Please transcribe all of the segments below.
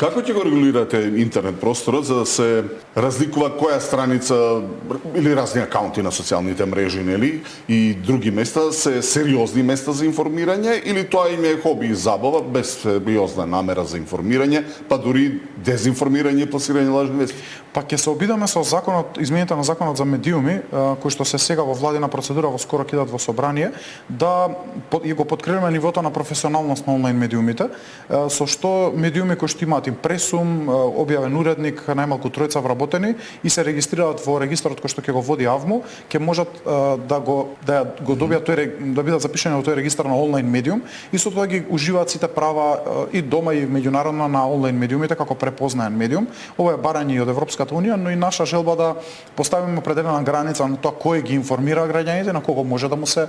Како ќе го регулирате интернет просторот за да се разликува која страница или разни акаунти на социјалните мрежи, нели, и други места се сериозни места за информирање или тоа им е хоби и забава без сериозна намера за информирање, па дури дезинформирање и пласирање лажни вести? Па ќе се обидеме со законот, измените на законот за медиуми, кои што се сега во владина процедура, во скоро ќе идат во собрание, да го подкрепиме нивото на професионалност на онлайн медиумите, со што медиуми кои што имаат импресум, објавен уредник, најмалку тројца вработени и се регистрираат во регистарот кој што ќе го води АВМУ, ќе можат да го добијат да бидат запишани во тој регистар на онлайн медиум и со тоа ги уживаат сите права и дома и меѓународно на онлайн медиумите како препознаен медиум. Ова е барање и од Европската унија, но и наша желба да поставиме определена граница на тоа кој ги информира граѓаните, на кого може да му се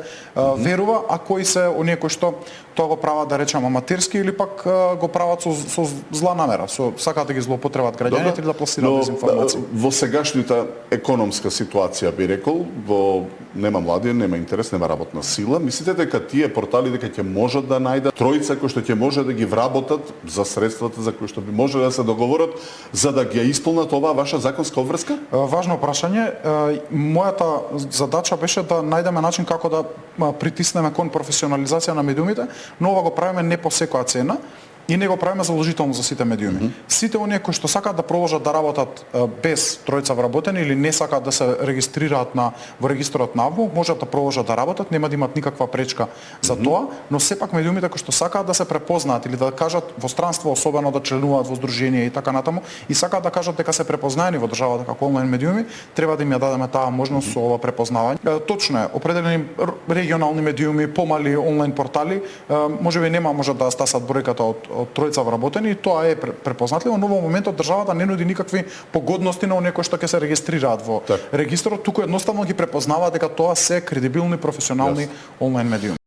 верува, а кои се оние кои што тоа го прават, да речеме, аматерски или пак го прават со зла намера, сакаат да ги злоупотребат граѓаните или да пласираат дезинформации. Во сегашната економска ситуација би рекол, нема млади, нема интерес, нема работна сила, мислите дека тие портали дека ќе можат да најдат тројца кои што ќе може да ги вработат за средствата за кои што би може да се договорат за да ги исполнат оваа ваша законска обврска? Важно прашање. Мојата задача беше да најдеме начин како да притиснеме кон професионализација на медиумите, но ова го правиме не по секоја цена и не го правиме задолжително за сите медиуми. Сите оние кои што сакаат да продолжат да работат без тројца вработени или не сакаат да се регистрираат во регистарот на АВМУ, можат да продолжат да работат, нема да имат никаква пречка за тоа, но сепак медиумите кои што сакаат да се препознаат или да кажат во странство, особено да членуваат во здружение и така натаму, и сакаат да кажат дека се препознаени во државата како онлайн медиуми, треба да им ја дадеме таа можност со ова препознавање. Точно е, определени регионални медиуми, помали онлайн портали, можеби нема можат да стасат бројката од тројца вработени, тоа е препознатливо, но во моментот државата не нуди никакви погодности на оние кои што ќе се регистрираат во регистарот, туку едноставно ги препознава дека тоа се кредибилни професионални онлайн медиуми.